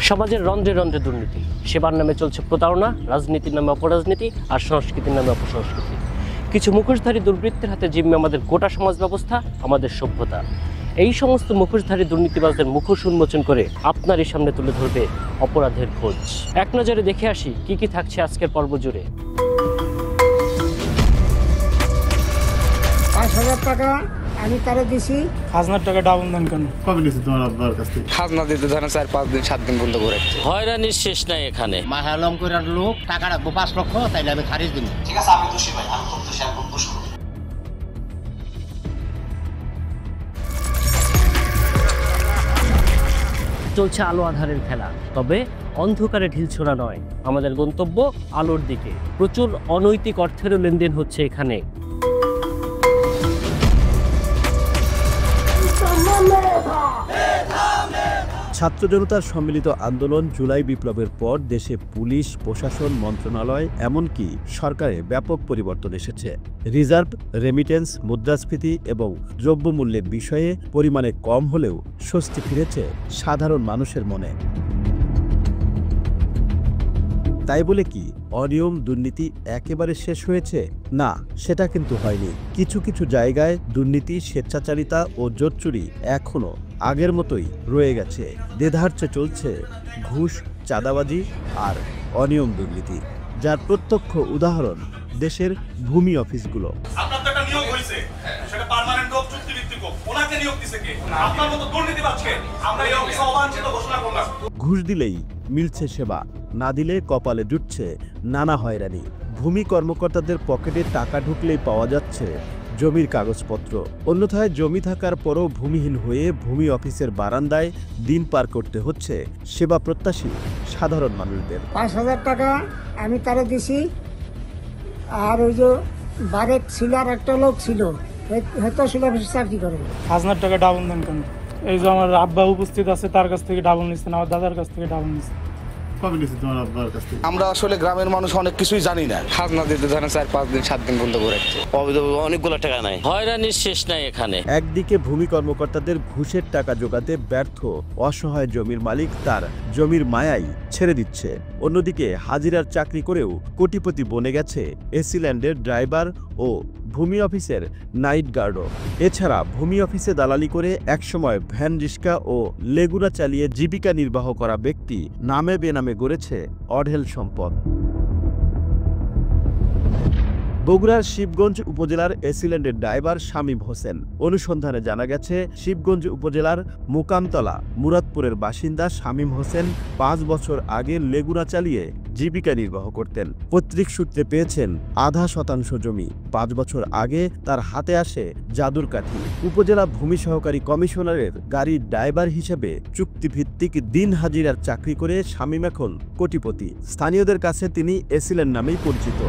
সমাজের রন্ধ্রে রন্ধ্রে দুর্নীতি, সেবার নামে চলছে প্রতারণা, রাজনীতির নামে অপরাজনীতি আর সংস্কৃতির নামে অপসংস্কৃতি। কিছু মুখোশধারী দুর্বৃত্তের হাতে জিম্মে আমাদের গোটা সমাজ ব্যবস্থা, আমাদের সভ্যতা। এই সমস্ত মুখোশধারী দুর্নীতিবাজদের মুখোশ উন্মোচন করে আপনারই সামনে তুলে ধরবে অপরাধের খোঁজ। এক নজরে দেখে আসি কি কি থাকছে আজকের পর্ব জুড়ে। ৫,০০০ টাকা আমি তারে দিছি। খাজনার টাকা ডাবল দেন কেন? কবে নিয়েছি তোমার আব্বার কাছ থেকে? খাজনা দিতে ধরেন ৪-৫ দিন ৭ দিন বন্ধ করে হয়রানির শেষ নাই এখানে। মাহালম করে লোক টাকা রাখবো ৫ লক্ষ, তাইলে আমি খারিজ দিব। ঠিক আছে, আমি দোষী ভাই, আমি খুব দোষী, আমি খুব দোষী। চলছে আলো আধারের খেলা, তবে অন্ধকারে ঢিল ছোড়া নয়। আমাদের গন্তব্য আলোর দিকে। প্রচুর অনৈতিক অর্থেরও লেনদেন হচ্ছে এখানে। ছাত্র জনতার সম্মিলিত আন্দোলন, জুলাই বিপ্লবের পর দেশে পুলিশ, প্রশাসন, মন্ত্রণালয়, এমনকি সরকারে ব্যাপক পরিবর্তন এসেছে। রিজার্ভ, রেমিটেন্স, মুদ্রাস্ফীতি এবং দ্রব্যমূল্যের বিষয়ে পরিমাণে কম হলেও স্বস্তি ফিরেছে সাধারণ মানুষের মনে। তাই বলে কি অনিয়ম, দুর্নীতি একেবারে শেষ হয়েছে? না, সেটা কিন্তু হয়নি। কিছু কিছু জায়গায় দুর্নীতি, স্বেচ্ছাচারিতা ও জোটচুরি এখনও আগের মতোই রয়ে গেছে। দেধারচে চলছে ঘুষ, চাঁদাবাজি আর অনিয়ম দুর্নীতি, যার প্রত্যক্ষ উদাহরণ দেশের ভূমি অফিসগুলো। আপনার তো একটা নিয়োগ হয়েছে, সেটা পার্মানেন্ট হোক, চুক্তিভিত্তিক হোক, ওনাকে নিয়োগ দিছে কে? আপনার মতো দুর্নীতিবাজকে আমরা এই অফিসে অবাঞ্ছিত ঘোষণা করলাম। ঘুষ দিলেই মিলছে সেবা, না দিলে কপালে জুটছে নানা হয়রানি। ভূমি কর্মকর্তাদের পকেটে টাকা ঢুকলেই পাওয়া যাচ্ছে জমির কাগজপত্র। অন্যথায় জমি থাকার পরও ভূমিহীন হয়ে ভূমি অফিসের বারান্দায় দিন পার করতে হচ্ছে সেবা প্রত্যাশী সাধারণ মানুষদের। ৫,০০০ টাকা আমি তারে দিছি। আর ওই যে বারেক ছিল, আর একটা লোক ছিল, হয়তো শিলা অফিসে চাকরি করে। খাজনার টাকা ডাবল দেন কেন? এই যে আমার আব্বা উপস্থিত আছে, তার কাছ থেকে ডাবল নিচ্ছেন, আমার দাদার কাছ থেকে ডাবল নিচ্ছেন। কবে নিয়েছি তোমার আব্বার কাছ থেকে? আমরা আসলে গ্রামের মানুষ অনেক কিছুই জানি না। খাজনা দিতে ধরেন 4-5 দিন 7 দিন বন্ধ করে অনেকগুলো টাকা নাই, হয়রানির শেষ নাই এখানে। একদিকে ভূমি কর্মকর্তাদের ঘুষের টাকা জোগাতে ব্যর্থ অসহায় জমির মালিক তার জমির মায়াই ছেড়ে দিচ্ছে, অন্যদিকে হাজিরার চাকরি করেও কোটিপতি বনে গেছে এসিল্যান্ডের ড্রাইভার ও ভূমি অফিসের নাইট গার্ডও। এছাড়া ভূমি অফিসে দালালি করে একসময় ভ্যান রিক্সা ও লেগুনা চালিয়ে জীবিকা নির্বাহ করা ব্যক্তি নামে বেনামে গড়েছে অঢেল সম্পদ। বগুড়ার শিবগঞ্জ উপজেলার এসিল্যান্ডের ড্রাইভার শামীম হোসেন। অনুসন্ধানে জানা গেছে, শিবগঞ্জ উপজেলার মোকামতলা মুরাদপুরের বাসিন্দা শামীম হোসেন 5 বছর আগে লেগুনা চালিয়ে জীবিকা নির্বাহ করতেন। পৈতৃক সূত্রে পেয়েছেন আধা শতাংশ জমি। 5 বছর আগে তার হাতে আসে জাদুর কাঠি। উপজেলা ভূমি সহকারী কমিশনারের গাড়ির ড্রাইভার হিসেবে চুক্তিভিত্তিক দিন হাজিরার চাকরি করে শামীম এখন কোটিপতি। স্থানীয়দের কাছে তিনি এসিল্যান্ড নামেই পরিচিত।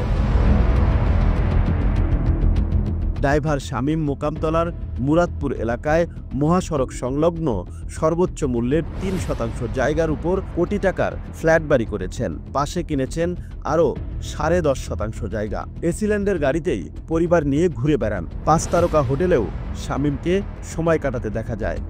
ড্রাইভার শামীম মোকামতলার মুরাদপুর এলাকায় মহাসড়ক সংলগ্ন সর্বোচ্চ মূল্যের 3% জায়গার উপর কোটি টাকার ফ্ল্যাট বাড়ি করেছেন। পাশে কিনেছেন আরও 10.5% জায়গা। এসিল্যান্ডের গাড়িতেই পরিবার নিয়ে ঘুরে বেড়ান। 5 তারকা হোটেলেও শামীমকে সময় কাটাতে দেখা যায়।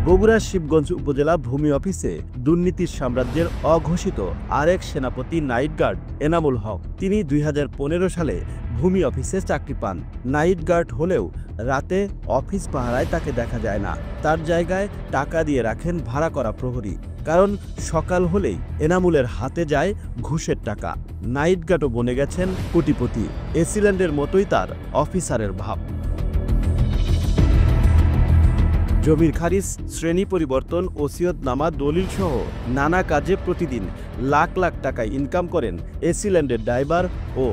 বগুড়ার শিবগঞ্জ উপজেলা ভূমি অফিসে দুর্নীতির সাম্রাজ্যের অঘোষিত আরেক সেনাপতি নাইট গার্ড এনামুল হক। তিনি 2015 সালে ভূমি অফিসে চাকরি পান। নাইট গার্ড হলেও রাতে অফিস পাহারায় তাকে দেখা যায় না। তার জায়গায় টাকা দিয়ে রাখেন ভাড়া করা প্রহরী। কারণ সকাল হলেই এনামুলের হাতে যায় ঘুষের টাকা। নাইট গার্ডও বনে গেছেন কোটিপতি। এসিল্যান্ডের মতোই তার অফিসারের ভাব। জমির খারিজ, শ্রেণী পরিবর্তন, ওসিয়তনামা, দলিল সহ নানা কাজে প্রতিদিন লাখ লাখ টাকা ইনকাম করেন এসিল্যান্ডের ড্রাইভার ও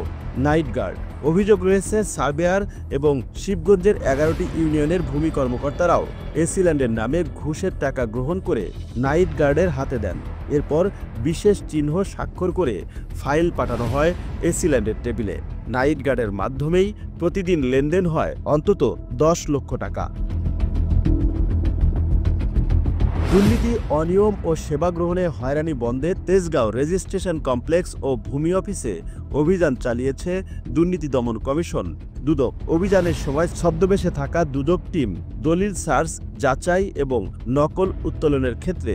নাইট গার্ড। অভিযোগ রয়েছে, সার্ভেয়ার এবং শিবগঞ্জের 11টি ইউনিয়নের ভূমি কর্মকর্তারাও এসিল্যান্ডের নামে ঘুষের টাকা গ্রহণ করে নাইট গার্ডের হাতে দেন। এরপর বিশেষ চিহ্ন স্বাক্ষর করে ফাইল পাঠানো হয় এসিল্যান্ডের টেবিলে। নাইট গার্ডের মাধ্যমেই প্রতিদিন লেনদেন হয় অন্তত 10 লক্ষ টাকা। দুর্নীতি, অনিয়ম ও সেবা গ্রহণে হয়রানি বন্ধে তেজগাঁও রেজিস্ট্রেশন কমপ্লেক্স ও ভূমি অফিসে অভিযান চালিয়েছে দুর্নীতি দমন কমিশন দুদক। অভিযানের সময় ছদ্মবেশে থাকা দুদক টিম দলিল সার্চ, যাচাই এবং নকল উত্তোলনের ক্ষেত্রে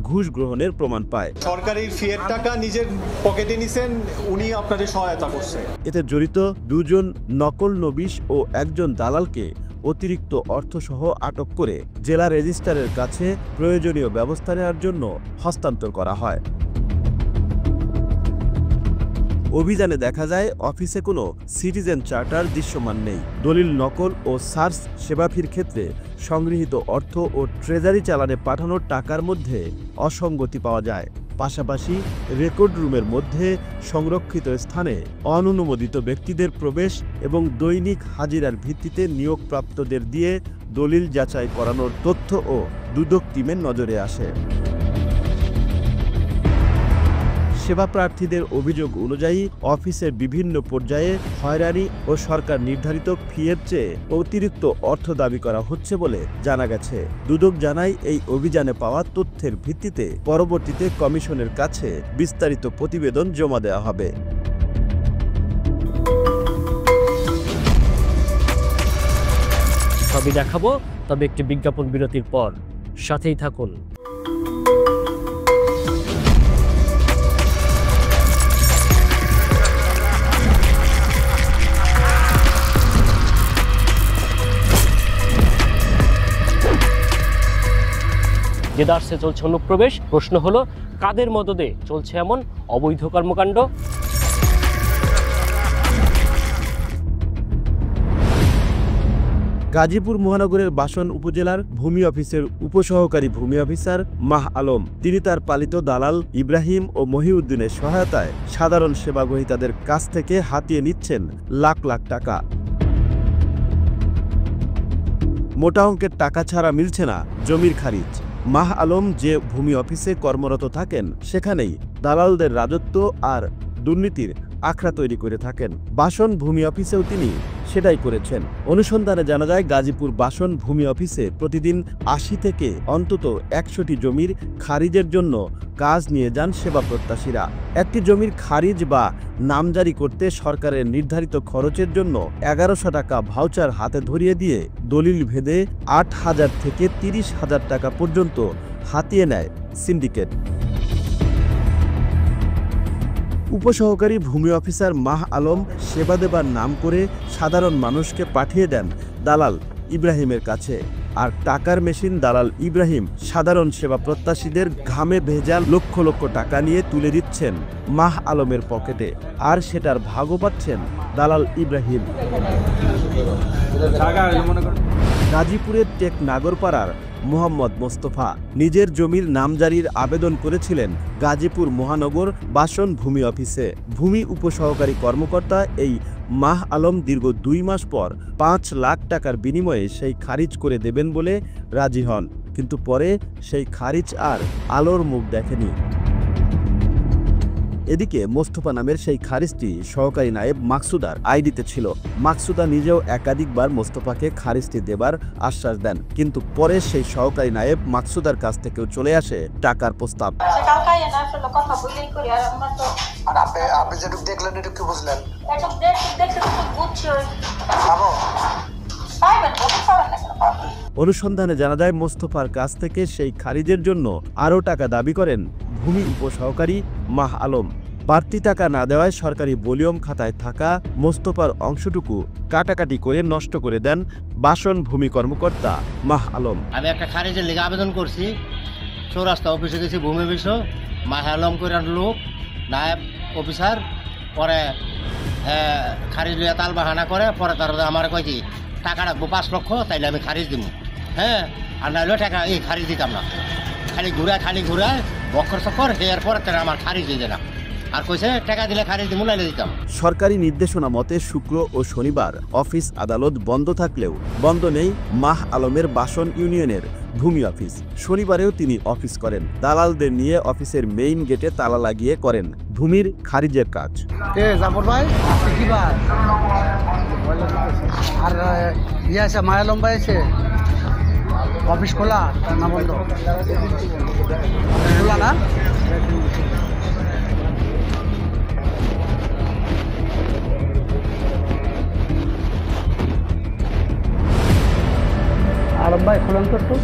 ঘুষ গ্রহণের প্রমাণ পায়। সরকারি ফিয়ের টাকা নিজের পকেটে নিছেন, উনি আপনাদের সহায়তা করছে। এতে জড়িত 2 জন নকল নবিশ ও 1 জন দালালকে অতিরিক্ত অর্থসহ আটক করে জেলা রেজিস্ট্রারের কাছে প্রয়োজনীয় ব্যবস্থা নেওয়ার জন্য হস্তান্তর করা হয়। অভিযানে দেখা যায় অফিসে কোনো সিটিজেন চার্টার দৃশ্যমান নেই। দলিল নকল ও সার্চ সেবা ফির ক্ষেত্রে সংগৃহীত অর্থ ও ট্রেজারি চালানে পাঠানোর টাকার মধ্যে অসঙ্গতি পাওয়া যায়। পাশাপাশি রেকর্ড রুমের মধ্যে সংরক্ষিত স্থানে অননুমোদিত ব্যক্তিদের প্রবেশ এবং দৈনিক হাজিরার ভিত্তিতে নিয়োগপ্রাপ্তদের দিয়ে দলিল যাচাই করানোর তথ্যও দুদক টিমের নজরে আসে। সেবা প্রার্থীদের অভিযোগ অনুযায়ী অফিসের বিভিন্ন পর্যায়ে হয়রানি ও সরকার নির্ধারিত ফিয়ের চেয়ে অতিরিক্ত অর্থ দাবি করা হচ্ছে বলে জানা গেছে। দুদক জানায় এই অভিযানে পাওয়া তথ্যের ভিত্তিতে পরবর্তীতে কমিশনের কাছে বিস্তারিত প্রতিবেদন জমা দেওয়া হবে। সবই দেখাবো, তবে একটি বিজ্ঞাপন বিরতির পর। সাথেই থাকুন। দেদারসে চলছে অনুপ্রবেশ। প্রশ্ন হলো, কাদের মদদে চলছে এমন অবৈধ কর্মকাণ্ড? গাজীপুর মহানগরের বাসন উপজেলার ভূমি অফিসের উপসহকারী ভূমি অফিসার মাহ আলম, তিনি তার পালিত দালাল ইব্রাহিম ও মহিউদ্দিনের সহায়তায় সাধারণ সেবাগ্রহীতাদের কাছ থেকে হাতিয়ে নিচ্ছেন লাখ লাখ টাকা। মোটা অঙ্কের টাকা ছাড়া মিলছে না জমির খারিজ। মাহ আলম যে ভূমি অফিসে কর্মরত থাকেন, সেখানেই দালালদের রাজত্ব আর দুর্নীতির আখড়া তৈরি করে থাকেন। বাসন ভূমি অফিসেও তিনি সেটাই করেছেন। অনুসন্ধানে জানা যায়, গাজীপুর বাসন ভূমি অফিসে প্রতিদিন 80 থেকে অন্তত 100টি জমির খারিজের জন্য কাজ নিয়ে যান সেবা প্রত্যাশীরা। একটি জমির খারিজ বা নামজারি করতে সরকারের নির্ধারিত খরচের জন্য 1100 টাকা ভাউচার হাতে ধরিয়ে দিয়ে দলিল ভেদে 8,000 থেকে 30,000 টাকা পর্যন্ত হাতিয়ে নেয় সিন্ডিকেট। উপসহকারী ভূমি অফিসার মাহ আলম সেবা দেবার নাম করে সাধারণ মানুষকে পাঠিয়ে দেন দালাল ইব্রাহিমের কাছে, আর টাকার মেশিন দালাল ইব্রাহিম সাধারণ সেবা প্রত্যাশীদের ঘামে ভেজা লক্ষ লক্ষ টাকা নিয়ে তুলে দিচ্ছেন মাহ আলমের পকেটে, আর সেটার ভাগও পাচ্ছেন দালাল ইব্রাহিম। গাজীপুরের টেক নাগরপাড়ার মোহাম্মদ মোস্তফা নিজের জমির নামজারির আবেদন করেছিলেন গাজীপুর মহানগর বাসন ভূমি অফিসে। ভূমি উপসহকারী কর্মকর্তা এই মাহ আলম দীর্ঘ 2 মাস পর 5 লাখ টাকার বিনিময়ে সেই খারিজ করে দেবেন বলে রাজি হন, কিন্তু পরে সেই খারিজ আর আলোর মুখ দেখেনি। এদিকে মোস্তফা নামের সেই খারিজটি সহকারী নায়েব মাকসুদার আইডিতে ছিল। মাকসুদা নিজেও একাধিকবার মোস্তফাকে খারিজটি দেবার আশ্বাস দেন, কিন্তু পরে সেই সহকারী নায়েব মাকসুদার কাছ থেকেও চলে আসে টাকার প্রস্তাব। অনুসন্ধানে জানা যায়, মোস্তফার কাছ থেকে সেই খারিজের জন্য আরও টাকা দাবি করেন ভূমি উপসহকারী মাহ আলম। বাড়তি টাকা না দেওয়ায় সরকারি বলিয়ম খাতায় থাকা মোস্তফার অংশটুকু কাটাকাটি করে নষ্ট করে দেন বাসন ভূমি কর্মকর্তা মাহ আলম। আমি একটা খারিজের লেগে আবেদন করছি, চৌরাস্তা অফিসে গেছি ভূমি অফিসে, মাহ আলম করে লোক নায়েব অফিসার, পরে খারিজ লিয়া তাল বাহানা করে, পরে তার আমার কয়েছি টাকা রাখবো 5 লক্ষ, তাইলে আমি খারিজ দিব। হ্যাঁ, আর নাহলে টাকা এই খারিজ দিতাম না। খালি ঘুরায় বক্কর চক্কর হেয়ার পরে তারা আমার খারিজ দিয়ে না, আর কইছে টাকা দিলে খারিজ দিব, নাইলে দিতাম। সরকারি নির্দেশনা মতে শুক্র ও শনিবার অফিস আদালত বন্ধ থাকলেও বন্ধ নেই মাহ আলমের বাসন ইউনিয়নের ভূমি অফিস। শনিবারেও তিনি অফিস করেন। দালালদের নিয়ে অফিসের মেইন গেটে তালা লাগিয়ে করেন ভূমির খারিজের কাজ। আর মাহ আলম ভাই আছে অফিস খোলা না বন্ধ? খোলা না? আর ভাই খোলেন তো একটু।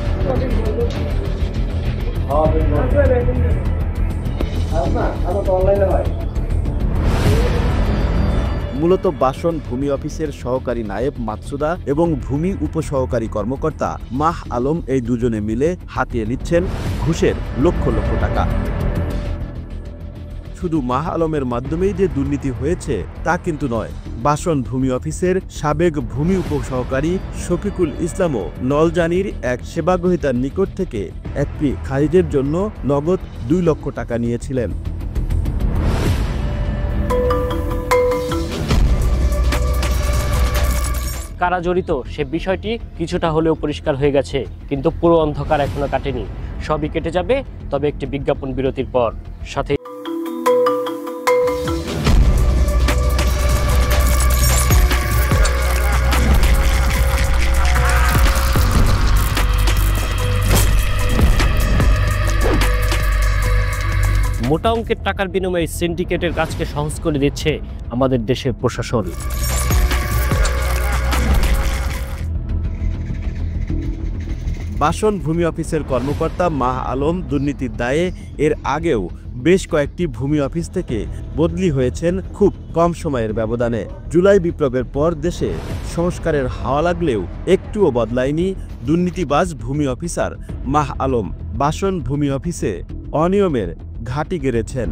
মূলত বাসন ভূমি অফিসের সহকারী নায়েব মাকসুদা এবং ভূমি উপসহকারী কর্মকর্তা মাহ আলম এই দুজনে মিলে হাতিয়ে নিচ্ছেন ঘুষের লক্ষ লক্ষ টাকা। শুধু মাহ আলমের মাধ্যমেই যে দুর্নীতি হয়েছে তা কিন্তু নয়। বাসন ভূমি অফিসের সাবেক ভূমি উপসহকারী শফিকুল ইসলামও নলজানির এক সেবাগ্রহীতার নিকট থেকে একটি খারিজের জন্য নগদ 2 লক্ষ টাকা নিয়েছিলেন। কারা জড়িত সে বিষয়টি কিছুটা হলেও পরিষ্কার হয়ে গেছে, কিন্তু পুরো অন্ধকার এখনো কাটেনি। সবই কেটে যাবে, তবে একটি বিজ্ঞাপন বিরতির পর। সাথে মোটা অঙ্কের টাকার বিনিময়ে সিন্ডিকেটের কাজকে সহজ করে দিচ্ছে আমাদের দেশের প্রশাসন। বাসন ভূমি অফিসের কর্মকর্তা মাহ আলম দুর্নীতির দায়ে এর আগেও বেশ কয়েকটি ভূমি অফিস থেকে বদলি হয়েছেন খুব কম সময়ের ব্যবধানে। জুলাই বিপ্লবের পর দেশে সংস্কারের হাওয়া লাগলেও একটুও বদলায়নি দুর্নীতিবাজ ভূমি অফিসার মাহ আলম। বাসন ভূমি অফিসে অনিয়মের ঘাঁটি গেড়েছেন।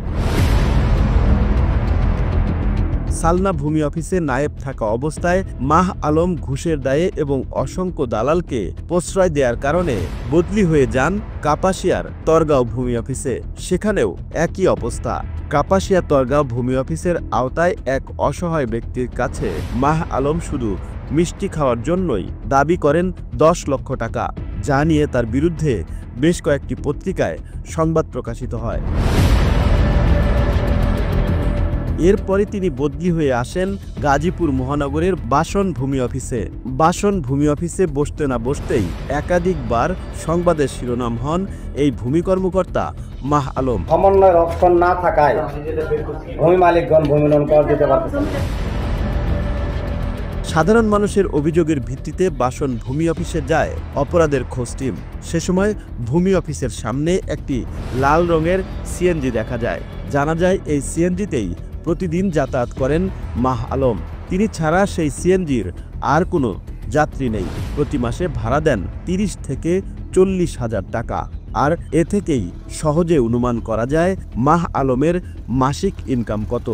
সালনা ভূমি অফিসে নায়েব থাকা অবস্থায় মাহ আলম ঘুষের দায়ে এবং অসংখ্য দালালকে প্রশ্রয় দেওয়ার কারণে বদলি হয়ে যান কাপাসিয়ার তরগাঁও ভূমি অফিসে। সেখানেও একই অবস্থা। কাপাসিয়া তরগাঁও ভূমি অফিসের আওতায় এক অসহায় ব্যক্তির কাছে মাহ আলম শুধু মিষ্টি খাওয়ার জন্যই দাবি করেন 10 লক্ষ টাকা, যা নিয়ে তার বিরুদ্ধে বেশ কয়েকটি পত্রিকায় সংবাদ প্রকাশিত হয়। এরপরে তিনি বদলি হয়ে আসেন গাজীপুর মহানগরের বাসন ভূমি অফিসে। বাসন ভূমি অফিসে বসতে না বসতেই একাধিকবার সংবাদের শিরোনাম হন এই ভূমি কর্মকর্তা মাহ আলম। সমন্বয়ের অপশন না থাকায় ভূমি মালিকগণ ভূমি লোন কর দিতে পারতেছেন। সাধারণ মানুষের অভিযোগের ভিত্তিতে বাসন ভূমি অফিসে যায় অপরাধের খোঁজ টিম। সে সময় ভূমি অফিসের সামনে একটি লাল রঙের সিএনজি দেখা যায়। জানা যায় এই সিএনজিতেই প্রতিদিন যাতায়াত করেন মাহ আলম। তিনি ছাড়া সেই সিএনজির আর কোনো যাত্রী নেই। প্রতি মাসে ভাড়া দেন 30 থেকে 40 হাজার টাকা। আর এ থেকেই সহজে অনুমান করা যায় মাহ আলমের মাসিক ইনকাম কত।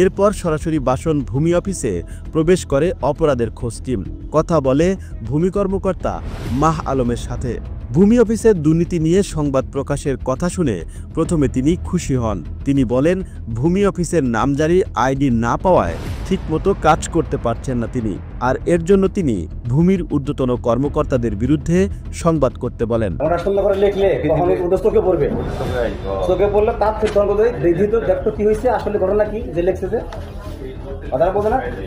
এরপর সরাসরি বাসন ভূমি অফিসে প্রবেশ করে অপরাধের খোঁজ টিম। কথা বলে ভূমি কর্মকর্তা মাহ আলমের সাথে। ভূমি অফিসের দুর্নীতি নিয়ে সংবাদ প্রকাশের কথা শুনে প্রথমে তিনি খুশি হন। তিনি বলেন ভূমি অফিসের নামজারি আইডি না পাওয়ায় ঠিকমতো কাজ করতে পারছেন না তিনি, আর এর জন্য তিনি ভূমির ঊর্ধ্বতন কর্মকর্তাদের বিরুদ্ধে সংবাদ করতে বলেন। আমরা সুন্দর করে লিখলে কখনো চোখে পড়বে, চোখে পড়লে তার দেখতো কি হয়েছে, আসলে ঘটনা কি যে লিখছে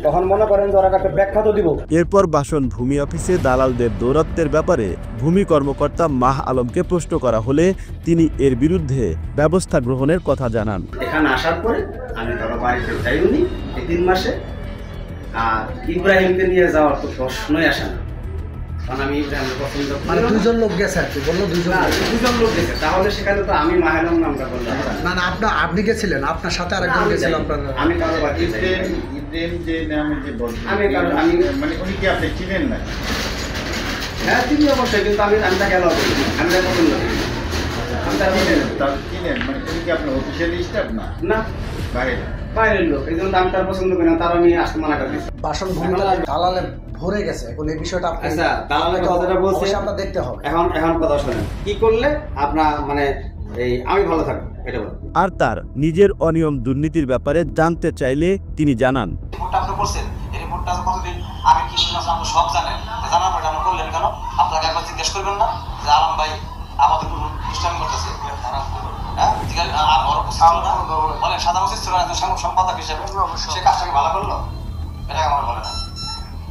তখন মনে করেন যে ওরা একটা ব্যাখ্যা তো দিব। এরপর বাসন ভূমি অফিসে দালালদের দৌরাত্বের ব্যাপারে ভূমি কর্মকর্তা মাহ আলমকে প্রশ্ন করা হলে তিনি এর বিরুদ্ধে ব্যবস্থা গ্রহণের কথা জানান। এখানে আসার পরে আমি ধরো বাড়িতে যাইনি 3 মাসে, আর ইব্রাহিমকে নিয়ে যাওয়ার তো প্রশ্নই আসে না, কারণ আমি ইব্রাহিমকে পছন্দ করি। মানে 2 জন লোক গেছে আর কি, বললো 2 জন লোক গেছে, তাহলে সেখানে তো আমি মাহ আলম নামটা বললাম না। না আপনি গেছিলেন, আপনার সাথে আরেকজন গেছিল। আমি কারো বাড়ি যে নামে যে আমি মানে উনি কি আপনি চিনেন না? হ্যাঁ তিনি অবশ্যই, কিন্তু আমি তাকে এলাও করি, আমি তাকে পছন্দ করি। চিনেন মানে উনি কি আপনার অফিসিয়াল স্টাফ না? না, বাইরের লোক, এই জন্য আমি তার পছন্দ করি না, তার আমি আসতে মানা করি। বাসন ভূমি দালালে ভরে গেছে, এখন এই বিষয়টা আপনি আচ্ছা দালালের কথাটা বলছি, আমরা দেখতে হবে। এখন কথা শুনেন, কি করলে আপনার মানে এই আমি ভালো থাকবো এটা বল। আর তার নিজের অনিয়ম দুর্নীতির ব্যাপারে জানতে চাইলে তিনি জানান, রিপোর্টটা আপনি করছেন, এই রিপোর্টটা কতদিন আগে কি ছিল আপনি সব জানেন, জানার পরে আপনি করলেন কেন? আপনাকে একবার জিজ্ঞেস করবেন না যে আলম ভাই আমাদের কোনো দুষ্টামি করতেছে? হ্যাঁ ঠিক আছে, আর বড় উচিত ছিল না, বলেন সাদা উচিত ছিল না, সম্পাদক হিসেবে সে কাজটাকে ভালো করলো? এটা আমার বলে না।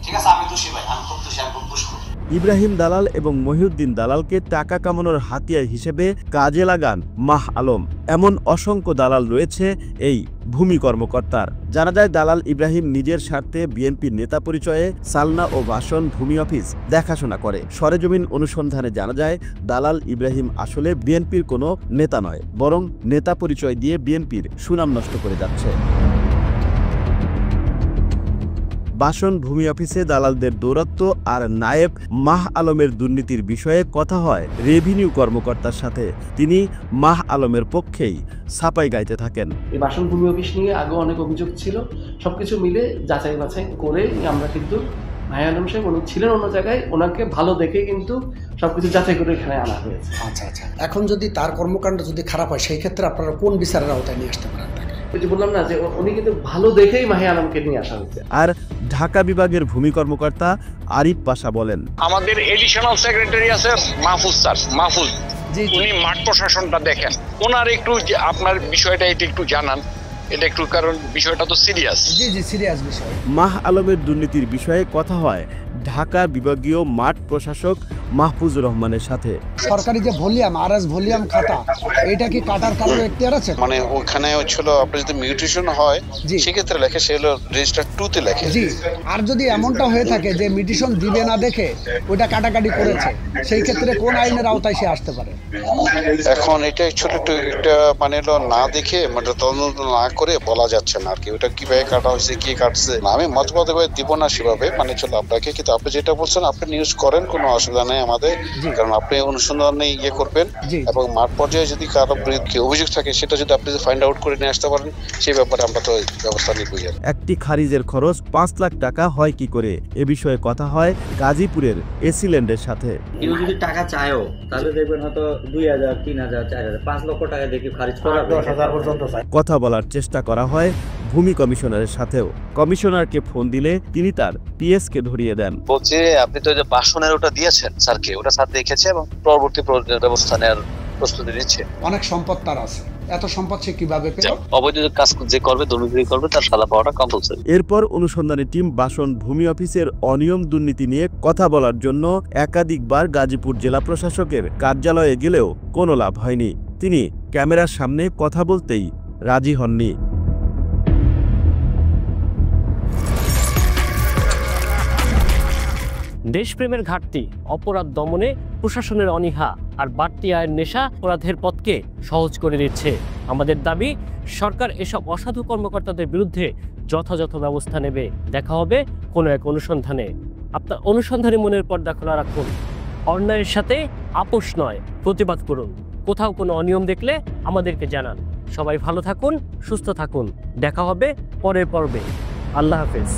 ঠিক আছে, আমি দোষী ভাই, আমি খুব দোষী, আমি খুব দুষ্ট। ইব্রাহিম দালাল এবং মহিউদ্দিন দালালকে টাকা কামানোর হাতিয়ার হিসেবে কাজে লাগান মাহ আলম। এমন অসংখ্য দালাল রয়েছে এই ভূমি কর্মকর্তার। জানা যায় দালাল ইব্রাহিম নিজের স্বার্থে বিএনপির নেতা পরিচয়ে সালনা ও বাসন ভূমি অফিস দেখাশোনা করে। সরেজমিন অনুসন্ধানে জানা যায় দালাল ইব্রাহিম আসলে বিএনপির কোনো নেতা নয়, বরং নেতা পরিচয় দিয়ে বিএনপির সুনাম নষ্ট করে যাচ্ছে। বাসন ভূমি অফিসে দালালদের দৌরাত্ম্য আর নায়েব মাহ আলমের দুর্নীতির বিষয়ে কথা হয় রেভিনিউ কর্মকর্তার সাথে। তিনি মাহ আলমের পক্ষেই ছাপাই গাইতে থাকেন। এই বাসন ভূমি অফিস নিয়ে আগে অনেক অভিযোগ ছিল, সবকিছু মিলে যাচাই বাছাই করে আমরা কিন্তু মাহ আলম সাহেব উনি ছিলেন অন্য জায়গায়, ওনাকে ভালো দেখে কিন্তু সবকিছু যাচাই করে এখানে আনা হয়েছে। আচ্ছা আচ্ছা, এখন যদি তার কর্মকাণ্ড যদি খারাপ হয় সেই ক্ষেত্রে আপনারা কোন বিচারের আওতায় নিয়ে আসতে পারেন? যে বললাম না যে উনি কিন্তু ভালো দেখেই মাহি আলমকে নিয়ে আসা হয়েছে। আর ঢাকা বিভাগের ভূমি কর্মকর্তা আরিফ পাশা বলেন, আমাদের এডিশনাল সেক্রেটারি আছে মাহফুজ স্যার, মাহফুজ, উনি মাঠ প্রশাসনটা দেখেন, ওনার একটু আপনার বিষয়টা এটা একটু জানান, এটা একটু, কারণ বিষয়টা তো সিরিয়াস। জি জি, সিরিয়াস বিষয়। মাহ আলমের দুর্নীতির বিষয়ে কথা হয় ঢাকা বিভাগীয় মাঠ প্রশাসক মাহফুজুর রহমানের সাথে। সরকারি যে ভলিউম আরএস ভলিউম খাতা, এটা কি কাটার কারণে এখতিয়ার আছে? মানে ওখানে হচ্ছিল আপনার যদি মিউটেশন হয় সেক্ষেত্রে লেখে সে হলো রেজিস্টার 2 তে লেখে। জি, আর যদি এমনটা হয়ে থাকে যে মিউটেশন দিবে না দেখে ওটা কাটাকাটি করেছে, সেই ক্ষেত্রে কোন আইনের আওতায় সে আসতে পারে? এখন এটা ছোট একটা মানে হলো না দেখে মানে তদন্ত না করে বলা যাচ্ছে না আর কি, ওটা কিভাবে কাটা হয়েছে, কি কাটছে। আমি মতবাদ দিব না সেভাবে, মানে চলো আপনাকে, কিন্তু আপনি যেটা বলছেন আপনি নিউজ করেন, কোনো অসুবিধা নেই আমাদের, কারণ আপনি অনুসন্ধানে ইয়ে করবেন এবং মাঠ পর্যায়ে যদি কারো বিরুদ্ধে অভিযোগ থাকে সেটা যদি আপনি ফাইন্ড আউট করে নিয়ে আসতে পারেন, সেই ব্যাপারে আমরা তো ব্যবস্থা নিবই। একটি খারিজের খরচ 5 লাখ টাকা হয় কি করে, এ বিষয়ে কথা হয় গাজীপুরের এসিল্যান্ডের সাথে। কেউ যদি টাকা চায়ও তাহলে দেখবেন হয়তো 2000, 3000, 4000, 5 লক্ষ টাকা দেখি খারিজ করা, 10,000 পর্যন্ত চায়। কথা বলার চেষ্টা করা হয় ভূমি কমিশনারের সাথেও। কমিশনারকে ফোন দিলে তিনি তার পিএসকে ধরিয়ে দেন। বলছে আপনি তো যে বাসনের ওটা দিয়েছেন স্যারকে, ওটা স্যার দেখেছে এবং পরবর্তী ব্যবস্থা নেওয়ার প্রস্তুতি নিচ্ছে। অনেক সম্পদ তার আছে, এত সম্পদ সে কিভাবে পেল? অবৈধ কাজ যে করবে, দুর্নীতি করবে, তার সাজা পাওয়াটা কম্পালসরি। এরপর অনুসন্ধানী টিম বাসন ভূমি অফিসের অনিয়ম দুর্নীতি নিয়ে কথা বলার জন্য একাধিকবার গাজীপুর জেলা প্রশাসকের কার্যালয়ে গেলেও কোনো লাভ হয়নি। তিনি ক্যামেরার সামনে কথা বলতেই রাজি হননি। দেশপ্রেমের ঘাটতি, অপরাধ দমনে প্রশাসনের অনীহা আর বাড়তি আয়ের নেশা অপরাধের পথকে সহজ করে দিচ্ছে। আমাদের দাবি সরকার এসব অসাধু কর্মকর্তাদের বিরুদ্ধে যথাযথ ব্যবস্থা নেবে। দেখা হবে কোনো এক অনুসন্ধানে। আপনার অনুসন্ধানী মনের পর্দা খোলা রাখুন। অন্যায়ের সাথে আপোষ নয়, প্রতিবাদ করুন। কোথাও কোনো অনিয়ম দেখলে আমাদেরকে জানান। সবাই ভালো থাকুন, সুস্থ থাকুন। দেখা হবে পরের পর্বে। আল্লাহ হাফেজ।